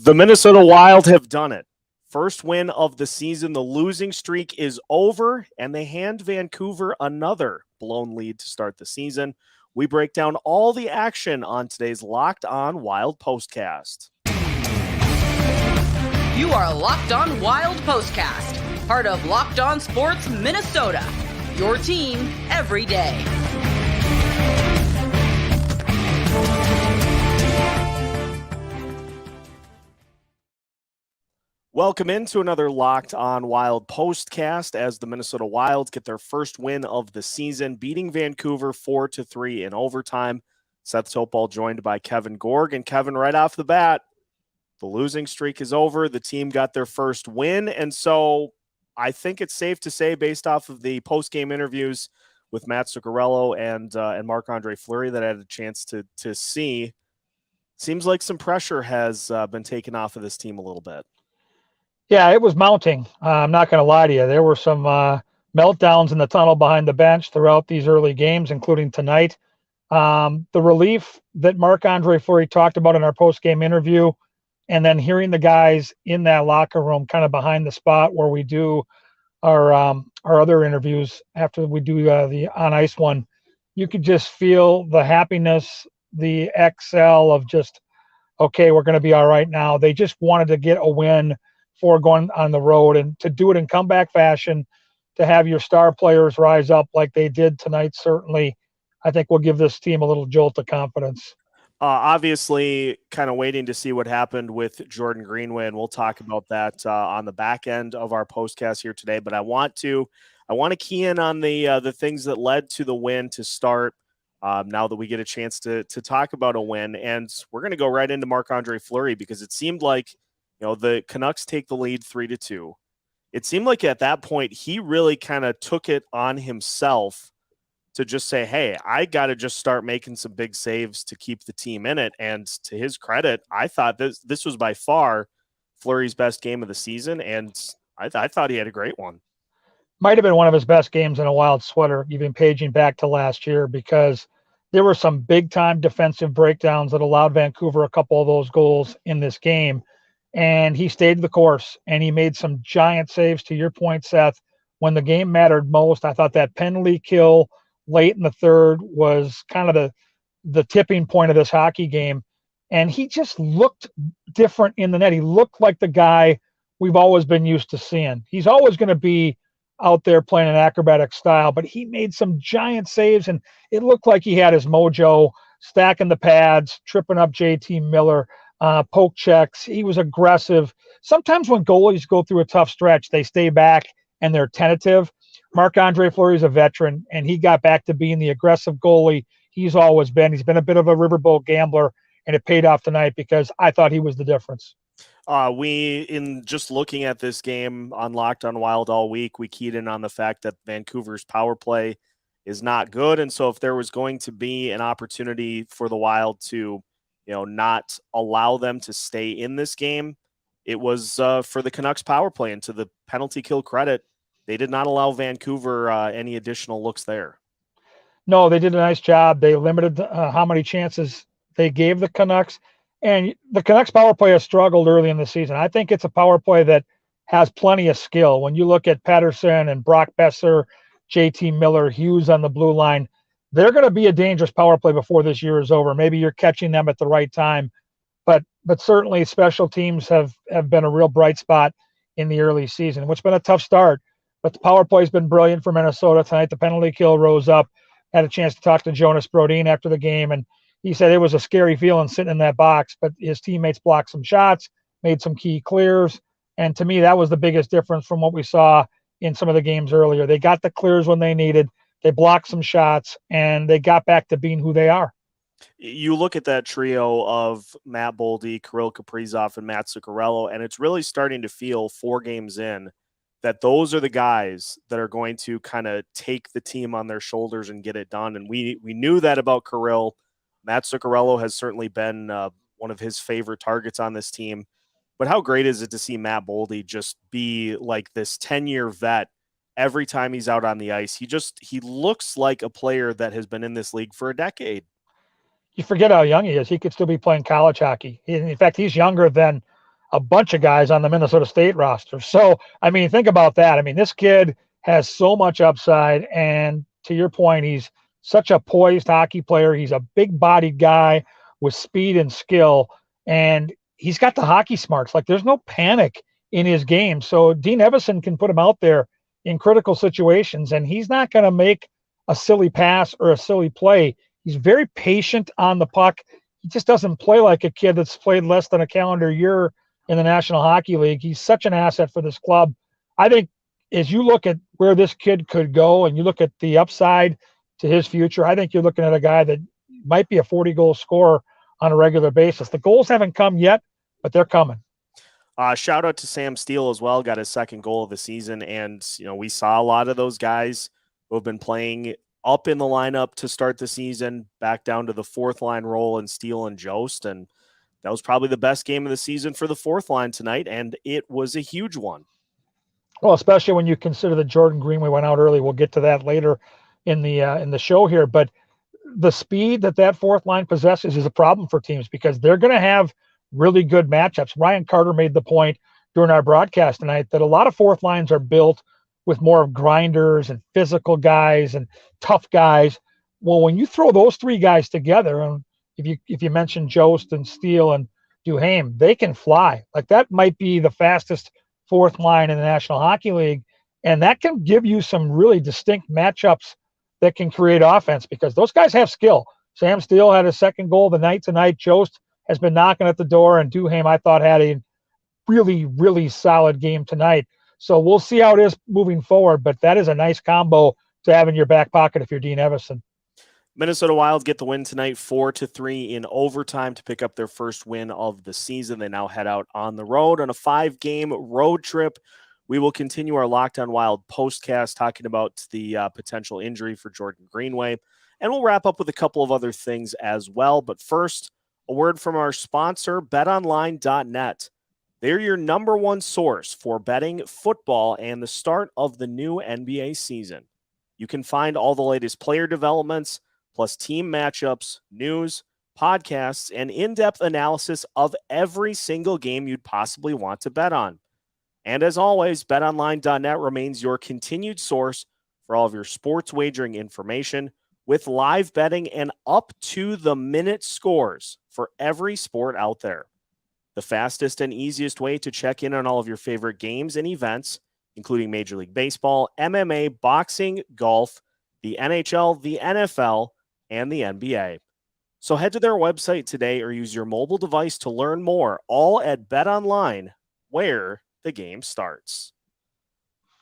The Minnesota Wild have done it. First win of the season. The losing streak is over, and they hand Vancouver another blown lead to start the season. We break down all the action on today's Locked On Wild POSTCAST. You are Locked On Wild POSTCAST, part of Locked On Sports Minnesota, your team every day. Welcome into another Locked On Wild POSTCAST as the Minnesota Wild get their first win of the season, beating Vancouver 4-3 in overtime. Seth Topol joined by Kevin Gorg. And Kevin, right off the bat, the losing streak is over. The team got their first win. And so I think it's safe to say, based off of the post-game interviews with Matt Zuccarello and Marc-Andre Fleury that I had a chance to see, seems like some pressure has been taken off of this team a little bit. Yeah, it was mounting. I'm not going to lie to you. There were some meltdowns in the tunnel behind the bench throughout these early games, including tonight. The relief that Marc-Andre Fleury talked about in our post-game interview, and then hearing the guys in that locker room kind of behind the spot where we do our other interviews after we do the on-ice one, you could just feel the happiness, the exhale of just, okay, we're going to be all right now. They just wanted to get a win for going on the road, and to do it in comeback fashion, to have your star players rise up like they did tonight, certainly, I think will give this team a little jolt of confidence. Obviously, kind of waiting to see what happened with Jordan Greenway, and we'll talk about that on the back end of our postcast here today. But I want to key in on the things that led to the win to start. Now that we get a chance to talk about a win, and we're going to go right into Marc-Andre Fleury, because it seemed like, the Canucks take the lead 3-2. It seemed like at that point, he really kind of took it on himself to just say, hey, I got to just start making some big saves to keep the team in it. And to his credit, I thought this was by far Fleury's best game of the season. And I thought he had a great one. Might have been one of his best games in a Wild sweater, even paging back to last year, because there were some big-time defensive breakdowns that allowed Vancouver a couple of those goals in this game. And he stayed the course, and he made some giant saves. To your point, Seth, when the game mattered most, I thought that penalty kill late in the third was kind of the tipping point of this hockey game. And he just looked different in the net. He looked like the guy we've always been used to seeing. He's always going to be out there playing an acrobatic style, but he made some giant saves, and it looked like he had his mojo, stacking the pads, tripping up JT Miller, poke checks. He was aggressive. Sometimes when goalies go through a tough stretch, they stay back and they're tentative. Marc-Andre Fleury is a veteran, and he got back to being the aggressive goalie he's always been. He's been a bit of a riverboat gambler, and it paid off tonight because I thought he was the difference. In just looking at this game on Locked On Wild all week, we keyed in on the fact that Vancouver's power play is not good. And so if there was going to be an opportunity for the Wild to not allow them to stay in this game, it was for the Canucks power play. And to the penalty kill credit, they did not allow Vancouver any additional looks there. No, they did a nice job. They limited how many chances they gave the Canucks. And the Canucks power play has struggled early in the season. I think it's a power play that has plenty of skill. When you look at Pettersson and Brock Besser, JT Miller, Hughes on the blue line, they're going to be a dangerous power play before this year is over. Maybe you're catching them at the right time, but certainly special teams have been a real bright spot in the early season, which has been a tough start. But the power play has been brilliant for Minnesota tonight. The penalty kill rose up. Had a chance to talk to Jonas Brodin after the game, and he said it was a scary feeling sitting in that box, but his teammates blocked some shots, made some key clears, and to me that was the biggest difference from what we saw in some of the games earlier. They got the clears when they needed. They blocked some shots, and they got back to being who they are. You look at that trio of Matt Boldy, Kirill Kaprizov, and Matt Zuccarello, and it's really starting to feel 4 games in that those are the guys that are going to kind of take the team on their shoulders and get it done. And we knew that about Kirill. Matt Zuccarello has certainly been one of his favorite targets on this team. But how great is it to see Matt Boldy just be like this 10-year vet every time he's out on the ice? He looks like a player that has been in this league for a decade. You forget how young he is. He could still be playing college hockey. In fact, he's younger than a bunch of guys on the Minnesota State roster. So, I mean, think about that. I mean, this kid has so much upside. And to your point, he's such a poised hockey player. He's a big-bodied guy with speed and skill. And he's got the hockey smarts. Like, there's no panic in his game. So Dean Evison can put him out there in critical situations, and he's not going to make a silly pass or a silly play. He's very patient on the puck. He just doesn't play like a kid that's played less than a calendar year in the National Hockey League. He's such an asset for this club. I think as you look at where this kid could go and you look at the upside to his future, I think you're looking at a guy that might be a 40-goal scorer on a regular basis. The goals haven't come yet, but they're coming. Shout out to Sam Steele as well, got his second goal of the season. And, we saw a lot of those guys who have been playing up in the lineup to start the season, back down to the fourth line role in Steele and Jost. And that was probably the best game of the season for the fourth line tonight. And it was a huge one. Well, especially when you consider that Jordan Greenway went out early. We'll get to that later in the show here. But the speed that fourth line possesses is a problem for teams because they're going to have really good matchups. Ryan Carter made the point during our broadcast tonight that a lot of fourth lines are built with more of grinders and physical guys and tough guys. Well, when you throw those three guys together, and if you mention Jost and Steele and Duhaime, they can fly. Like, that might be the fastest fourth line in the National Hockey League, and that can give you some really distinct matchups that can create offense because those guys have skill. Sam Steele had his second goal of the night tonight. Jost has been knocking at the door, and Duhaime, I thought, had a really, really solid game tonight. So we'll see how it is moving forward, but that is a nice combo to have in your back pocket if you're Dean Evison. Minnesota Wild get the win tonight, 4-3 in overtime to pick up their first win of the season. They now head out on the road on a 5-game road trip. We will continue our Locked On Wild postcast talking about the potential injury for Jordan Greenway, and we'll wrap up with a couple of other things as well. But first, a word from our sponsor, betonline.net. They're your number one source for betting football and the start of the new NBA season. You can find all the latest player developments, plus team matchups, news, podcasts, and in-depth analysis of every single game you'd possibly want to bet on. And as always, betonline.net remains your continued source for all of your sports wagering information, with live betting and up-to-the-minute scores for every sport out there. The fastest and easiest way to check in on all of your favorite games and events, including Major League Baseball, MMA, boxing, golf, the NHL, the NFL, and the NBA. So head to their website today or use your mobile device to learn more, all at BetOnline, where the game starts.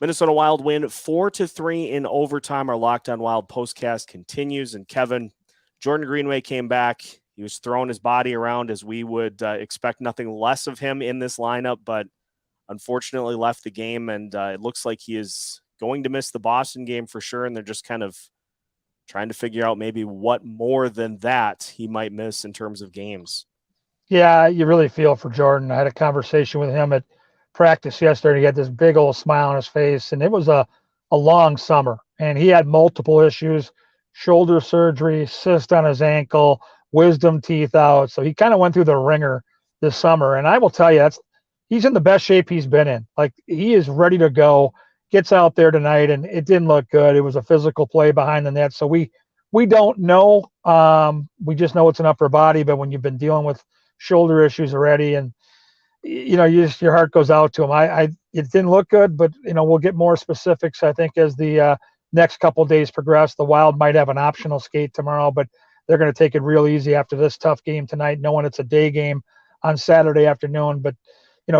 Minnesota Wild win 4-3 in overtime. Our Locked On Wild postcast continues. And Kevin, Jordan Greenway came back. He was throwing his body around as we would expect nothing less of him in this lineup, but unfortunately left the game. And it looks like he is going to miss the Boston game for sure. And they're just kind of trying to figure out maybe what more than that he might miss in terms of games. Yeah, you really feel for Jordan. I had a conversation with him at practice yesterday. He had this big old smile on his face, and it was a long summer, and he had multiple issues: shoulder surgery, cyst on his ankle, wisdom teeth out. So he kind of went through the ringer this summer, and I will tell you, he's in the best shape he's been in. Like, he is ready to go. Gets out there tonight, and it didn't look good. It was a physical play behind the net, so we don't know. We just know it's an upper body, but when you've been dealing with shoulder issues already, and your heart goes out to him. It didn't look good, but we'll get more specifics, I think, as the next couple of days progress. The Wild might have an optional skate tomorrow, but they're going to take it real easy after this tough game tonight, knowing it's a day game on Saturday afternoon. But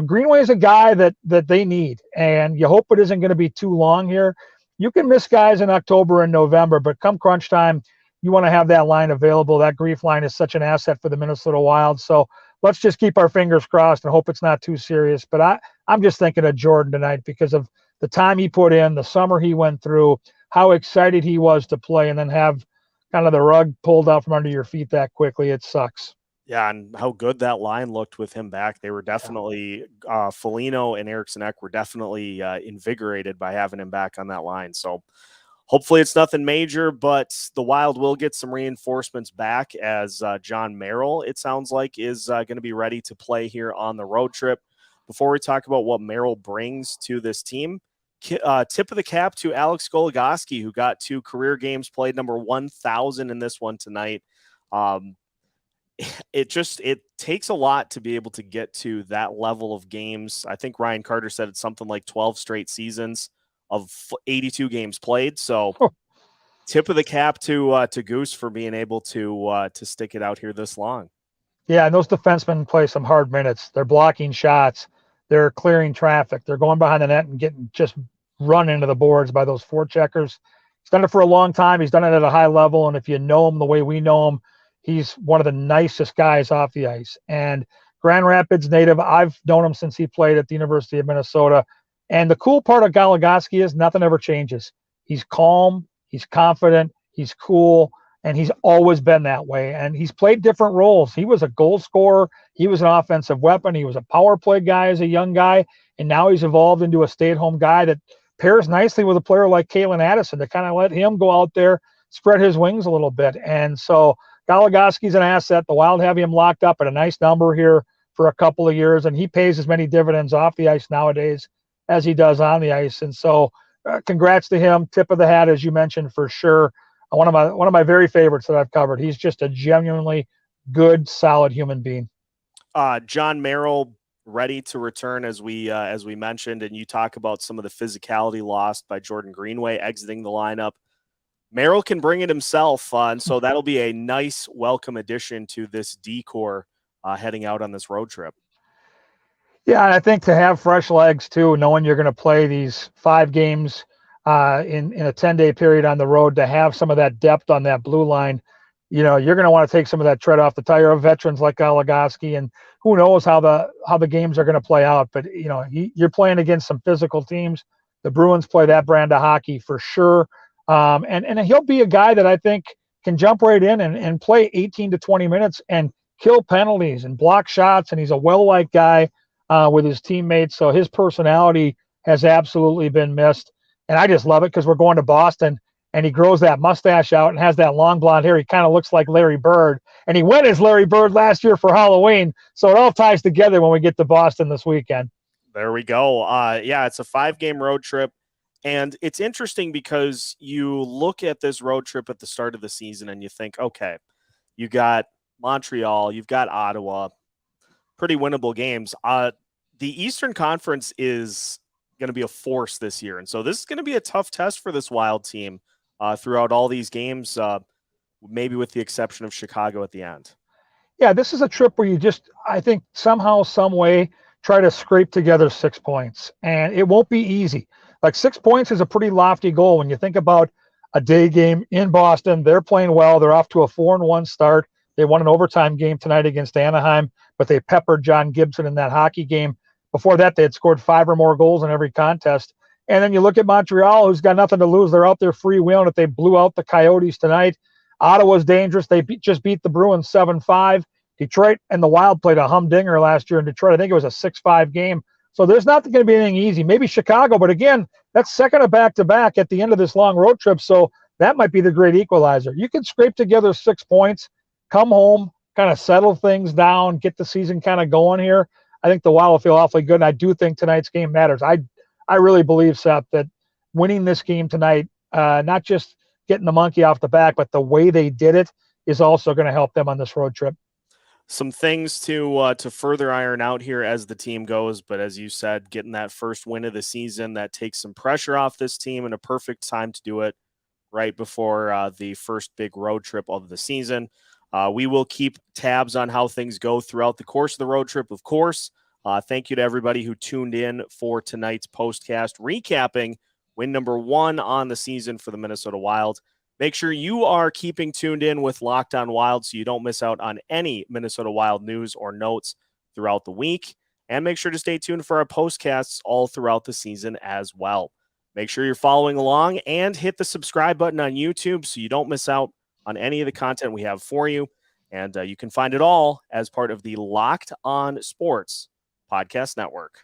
Greenway is a guy that they need, and you hope it isn't going to be too long here. You can miss guys in October and November, but come crunch time, you want to have that line available. That grief line is such an asset for the Minnesota Wild. So let's just keep our fingers crossed and hope it's not too serious. But I'm just thinking of Jordan tonight because of the time he put in, the summer he went through, how excited he was to play, and then have kind of the rug pulled out from under your feet that quickly. It sucks. Yeah, and how good that line looked with him back. They were definitely, Foligno and Eriksson Ek were definitely invigorated by having him back on that line. So hopefully it's nothing major, but the Wild will get some reinforcements back as John Merrill, it sounds like, is going to be ready to play here on the road trip. before we talk about what Merrill brings to this team, tip of the cap to Alex Goligoski, who got 2 career games played, number 1,000 in this one tonight. It takes a lot to be able to get to that level of games. I think Ryan Carter said it's something like 12 straight seasons of 82 games played. So tip of the cap to Goose for being able to stick it out here this long. Yeah, and those defensemen play some hard minutes. They're blocking shots. They're clearing traffic. They're going behind the net and getting just run into the boards by those forecheckers. He's done it for a long time. He's done it at a high level. And if you know him the way we know him, he's one of the nicest guys off the ice. And Grand Rapids native, I've known him since he played at the University of Minnesota. And the cool part of Goligoski is nothing ever changes. He's calm. He's confident. He's cool. And he's always been that way. And he's played different roles. He was a goal scorer. He was an offensive weapon. He was a power play guy as a young guy. And now he's evolved into a stay-at-home guy that pairs nicely with a player like Kalen Addison to kind of let him go out there, spread his wings a little bit. And so Goligoski's an asset. The Wild have him locked up at a nice number here for a couple of years. And he pays as many dividends off the ice nowadays as he does on the ice. And so congrats to him. Tip of the hat, as you mentioned, for sure. One of my very favorites that I've covered. He's just a genuinely good, solid human being. John Merrill ready to return, as we mentioned, and you talk about some of the physicality lost by Jordan Greenway exiting the lineup. Merrill can bring it himself, and so that'll be a nice welcome addition to this D-core heading out on this road trip. Yeah, and I think to have fresh legs too, knowing you're going to play these 5 games in a 10-day period on the road, to have some of that depth on that blue line, you're going to want to take some of that tread off the tire of veterans like Goligoski, and who knows how the games are going to play out. But you're playing against some physical teams. The Bruins play that brand of hockey for sure, and he'll be a guy that I think can jump right in and play 18 to 20 minutes and kill penalties and block shots. And he's a well-liked guy with his teammates, so his personality has absolutely been missed. And I just love it because we're going to Boston, and he grows that mustache out and has that long blonde hair. He kind of looks like Larry Bird, and he went as Larry Bird last year for Halloween. So it all ties together when we get to Boston this weekend. There we go. Yeah, it's a 5-game road trip, and it's interesting because you look at this road trip at the start of the season and you think, okay, you got Montreal, you've got Ottawa, pretty winnable games. The Eastern Conference is going to be a force this year. And so this is going to be a tough test for this Wild team throughout all these games, maybe with the exception of Chicago at the end. Yeah, this is a trip where you just, I think, somehow, some way, try to scrape together 6 points. And it won't be easy. Like 6 points is a pretty lofty goal. When you think about a day game in Boston, they're playing well. They're off to a 4-1 start. They won an overtime game tonight against Anaheim, but they peppered John Gibson in that hockey game. Before that, they had scored 5 or more goals in every contest. And then you look at Montreal, who's got nothing to lose. They're out there freewheeling it. They blew out the Coyotes tonight. Ottawa's dangerous. They just beat the Bruins 7-5. Detroit and the Wild played a humdinger last year in Detroit. I think it was a 6-5 game. So there's not going to be anything easy. Maybe Chicago, but again, that's second of back-to-back at the end of this long road trip. So that might be the great equalizer. You can scrape together 6 points, come home, kind of settle things down, get the season kind of going here. I think the Wild will feel awfully good, and I do think tonight's game matters. I really believe, Seth, that winning this game tonight, not just getting the monkey off the back, but the way they did it is also going to help them on this road trip. Some things to further iron out here as the team goes, but as you said, getting that first win of the season, that takes some pressure off this team, and a perfect time to do it right before the first big road trip of the season. We will keep tabs on how things go throughout the course of the road trip, of course. Thank you to everybody who tuned in for tonight's postcast, recapping win number 1 on the season for the Minnesota Wild. Make sure you are keeping tuned in with Locked On Wild so you don't miss out on any Minnesota Wild news or notes throughout the week. And make sure to stay tuned for our postcasts all throughout the season as well. Make sure you're following along and hit the subscribe button on YouTube so you don't miss out on any of the content we have for you. And you can find it all as part of the Locked On Sports Podcast Network.